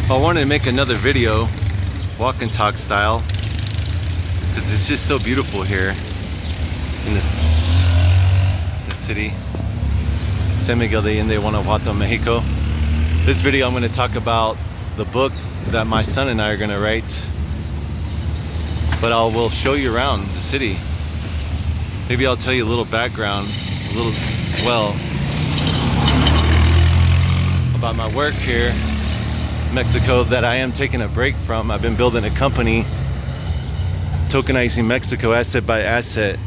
I wanted to make another video, walk and talk style, because it's just so beautiful here in this city, San Miguel de Allende, Guanajuato, Mexico. This video I'm going to talk about the book that my son and I are going to write, but we'll show you around the city. Maybe I'll tell you a little background, a little as well, about my work here in Mexico that I am taking a break from. I've been building a company, tokenizing Mexico asset by asset.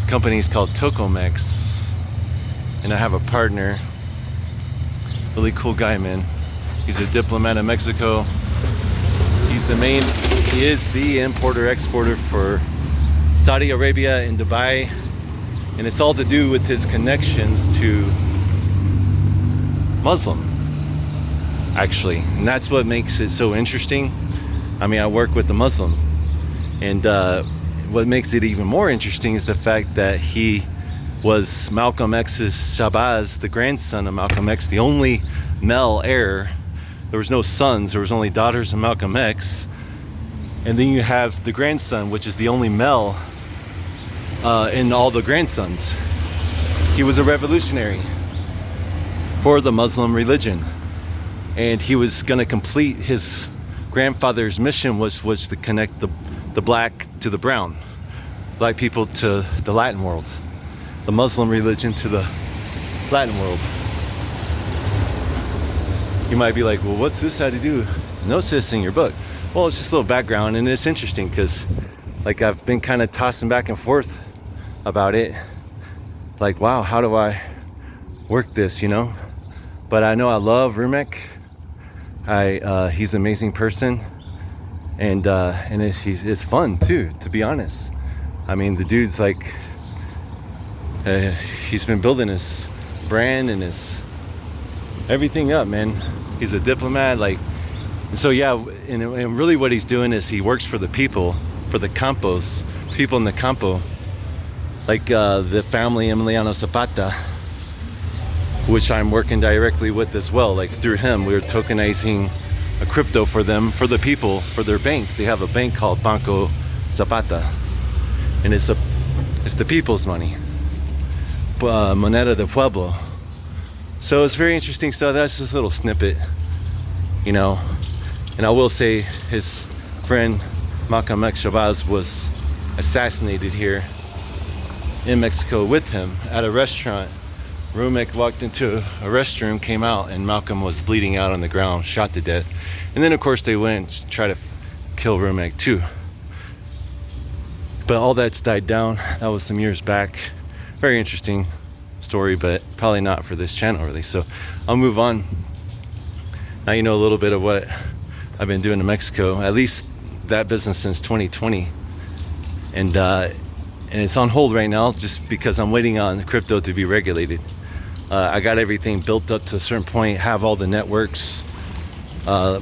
Company's called Tokomex, and I have a partner, really cool guy, man. He's a diplomat in Mexico. He is the importer exporter for Saudi Arabia and Dubai, and it's all to do with his connections to Muslim, actually, and that's what makes it so interesting. I mean, I work with the Muslim, and what makes it even more interesting is the fact that he was Malcolm X's Shabazz, the grandson of Malcolm X, the only male heir. There was no sons, there was only daughters of Malcolm X. And then you have the grandson, which is the only male in all the grandsons. He was a revolutionary for the Muslim religion, and he was going to complete his grandfather's mission, was to connect the black to the brown, black people to the Latin world, the Muslim religion to the Latin world. You might be like, well, what's this had to do Gnosis in your book? Well, it's just a little background, and it's interesting because, like, I've been kind of tossing back and forth about it. Like, wow, how do I work this, you know? But I know I love Rumek. He's an amazing person, and it's fun too, to be honest. I mean, the dude's like, he's been building his brand and his everything up, man. He's a diplomat, like. So yeah, and really what he's doing is he works for the people, for the campos, people in the campo, like the family Emiliano Zapata, which I'm working directly with as well. Like, through him, we're tokenizing a crypto for them, for the people, for their bank. They have a bank called Banco Zapata, and it's the people's money, moneda de pueblo. So it's very interesting stuff. That's just a little snippet, you know. And I will say, his friend Malcolm X Shabazz was assassinated here in Mexico with him at a restaurant. Rumek walked into a restroom, came out, and Malcolm was bleeding out on the ground, shot to death. And then, of course, they went and tried to kill Rumek too. But all that's died down. That was some years back. Very interesting story, but probably not for this channel, really. So I'll move on. Now you know a little bit of what I've been doing in Mexico, at least that business since 2020. And it's on hold right now just because I'm waiting on crypto to be regulated. I got everything built up to a certain point, have all the networks,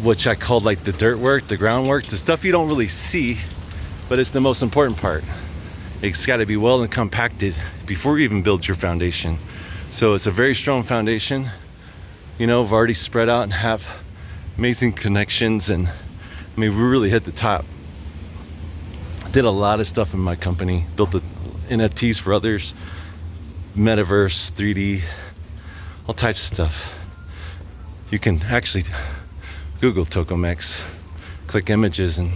which I call like the dirt work, the groundwork, the stuff you don't really see, but it's the most important part. It's got to be well and compacted before you even build your foundation. So it's a very strong foundation. You know, I've already spread out and have amazing connections, and I mean, we really hit the top. Did a lot of stuff in my company, built the NFTs for others, metaverse, 3D, all types of stuff. You can actually Google Tokomex, click images, and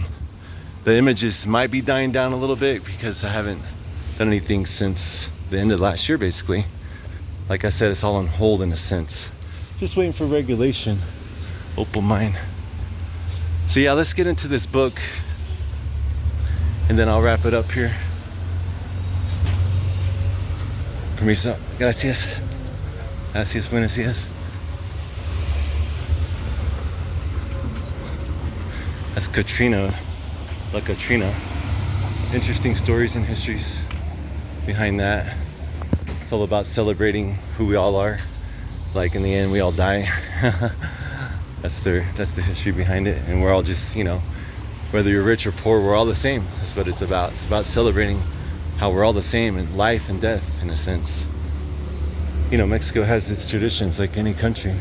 the images might be dying down a little bit because I haven't done anything since the end of last year, basically. Like I said, it's all on hold in a sense. Just waiting for regulation. Opal mine. So yeah, let's get into this book, and then I'll wrap it up here. Permiso. Gracias. Gracias. Buenos días. That's Katrina. La Katrina. Interesting stories and histories behind that. It's all about celebrating who we all are. Like, in the end, we all die. That's the history behind it, and we're all just, you know, whether you're rich or poor, we're all the same. That's what it's about. It's about celebrating how we're all the same in life and death, in a sense. You know, Mexico has its traditions like any country.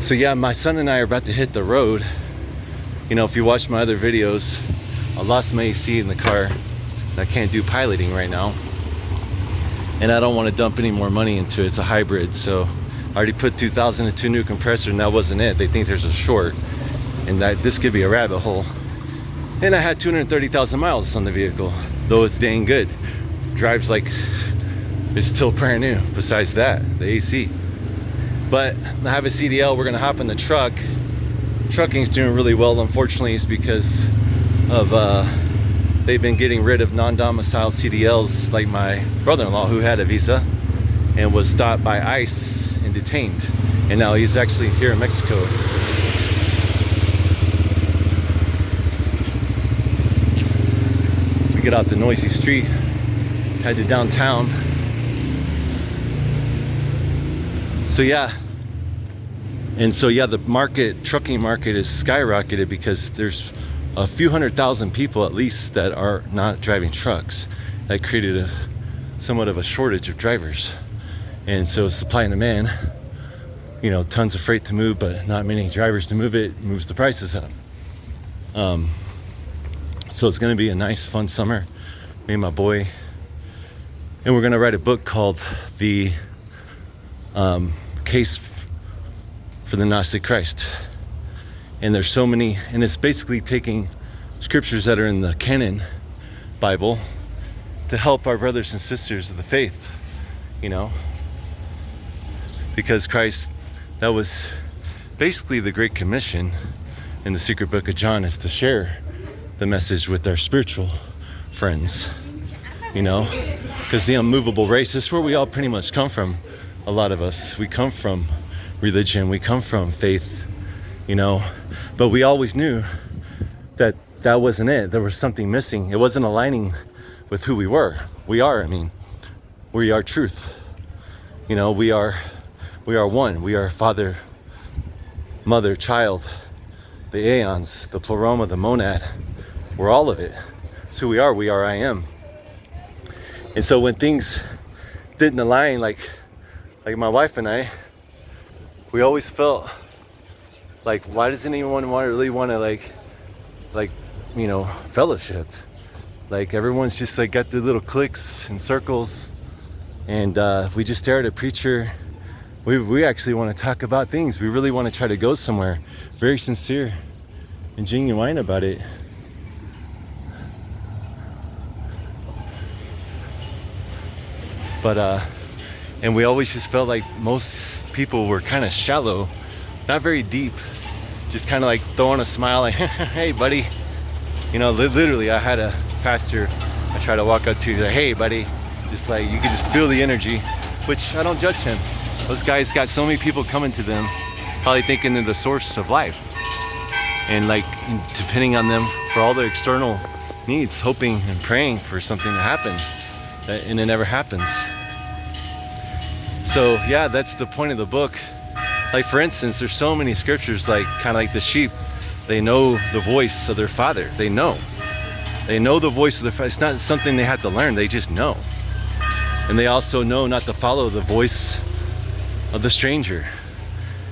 So yeah, my son and I are about to hit the road. You know, if you watch my other videos, I lost my AC in the car. I can't do piloting right now. And I don't want to dump any more money into it. It's a hybrid, so I already put 2,000 into new compressor, and that wasn't it. They think there's a short, and that this could be a rabbit hole. And I had 230,000 miles on the vehicle, though it's dang good. Drives like it's still brand new. Besides that, the AC. But I have a CDL. We're gonna hop in the truck. Trucking's doing really well. Unfortunately, it's because of they've been getting rid of non-domicile CDLs, like my brother-in-law who had a visa and was stopped by ICE and detained. And now he's actually here in Mexico. We get out the noisy street, head to downtown. So yeah, the trucking market is skyrocketed because there's a few 100,000 people at least that are not driving trucks. That created somewhat of a shortage of drivers. And so supply and demand, you know, tons of freight to move, but not many drivers to move it, moves the prices up. So it's gonna be a nice, fun summer, me and my boy. And we're gonna write a book called The Case for the Gnostic Christ. And there's so many, and it's basically taking scriptures that are in the canon Bible to help our brothers and sisters of the faith, you know, because Christ, that was basically the Great Commission in the secret book of John, is to share the message with our spiritual friends, you know, because the unmovable race is where we all pretty much come from. A lot of us, we come from religion, we come from faith, you know, but we always knew that that wasn't it. There was something missing. It wasn't aligning with who we were. We are truth. You know, we are one. We are father, mother, child, the aeons, the pleroma, the monad. We're all of it. It's who we are. We are I am. And so when things didn't align, like my wife and I, we always felt like, why doesn't anyone really want to like, you know, fellowship? Like everyone's just like got the little cliques and circles, and we just stare at a preacher. We actually want to talk about things. We really want to try to go somewhere. Very sincere and genuine about it. But and we always just felt like most people were kind of shallow, not very deep, just kind of like throwing a smile, like, hey buddy, you know. Literally I had a pastor I tried to walk up to, like, hey buddy, just like you could just feel the energy, which I don't judge him. Those guys got so many people coming to them, probably thinking they're the source of life, and like depending on them for all their external needs, hoping and praying for something to happen, and it never happens. So yeah, that's the point of the book. Like for instance, there's so many scriptures, like kind of like the sheep, they know the voice of their father. They know the voice of their father. It's not something they have to learn, they just know. And they also know not to follow the voice of the stranger.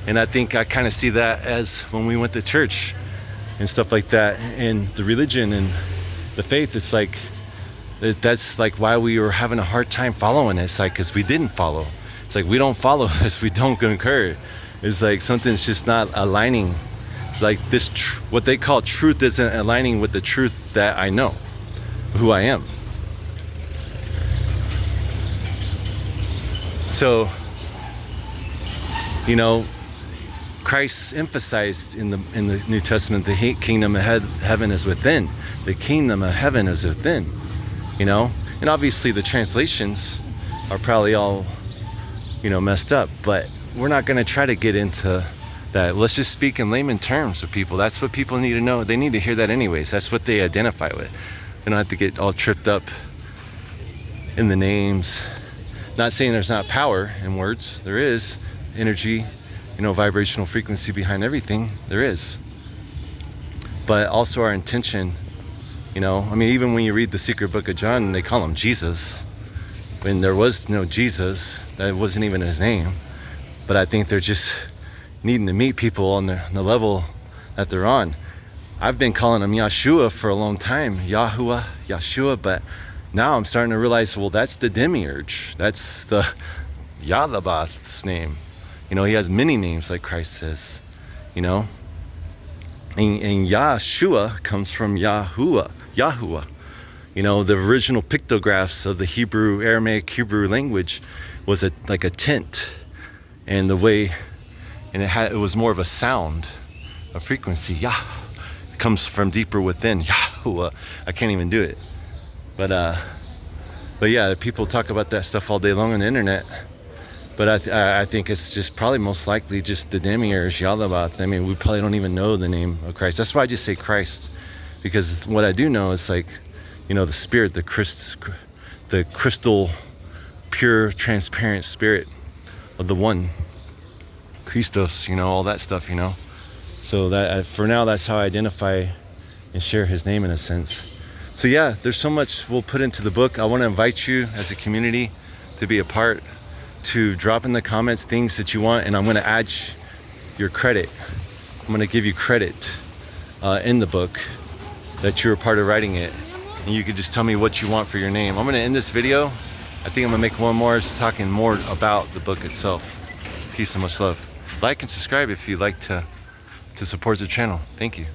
And I think I kind of see that as when we went to church and stuff like that, and the religion and the faith, it's like, that's like why we were having a hard time following it. It's like, because we didn't follow. It's like, we don't follow this, we don't concur. It's like something's just not aligning. Like this, what they call truth isn't aligning with the truth that I know, who I am. So, you know, Christ emphasized in the New Testament, the kingdom of heaven is within. The kingdom of heaven is within, you know? And obviously the translations are probably all, you know, messed up, but we're not going to try to get into that. Let's just speak in layman terms with people. That's what people need to know. They need to hear that anyways. That's what they identify with. They don't have to get all tripped up in the names. Not saying there's not power in words. There is energy, you know, vibrational frequency behind everything. There is. But also our intention, you know, I mean, even when you read the secret book of John, they call him Jesus. When there was no Jesus, that wasn't even his name. But I think they're just needing to meet people on the level that they're on. I've been calling him Yeshua for a long time, Yahuwah, Yeshua, but now I'm starting to realize, well, that's the demiurge. That's the Yahdabath's name. You know, he has many names, like Christ says, you know. And Yahshua comes from Yahuwah. You know, the original pictographs of the Aramaic Hebrew language was like a tent, and it was more of a sound, a frequency. Yah, it comes from deeper within. Yahuwah. I can't even do it, but yeah, people talk about that stuff all day long on the internet. But I think it's just probably most likely just the demiurge, Yahdabath. I mean, we probably don't even know the name of Christ. That's why I just say Christ, because what I do know is, like, you know, the spirit, the crystal, pure, transparent spirit of the one, Christos, you know, all that stuff, you know. So that for now, that's how I identify and share his name in a sense. So yeah, there's so much we'll put into the book. I want to invite you as a community to be a part, to drop in the comments things that you want, and I'm going to add your credit. I'm going to give you credit in the book that you're a part of writing it. And you can just tell me what you want for your name. I'm going to end this video. I think I'm going to make one more just talking more about the book itself. Peace and much love. Like and subscribe if you'd like to support the channel. Thank you.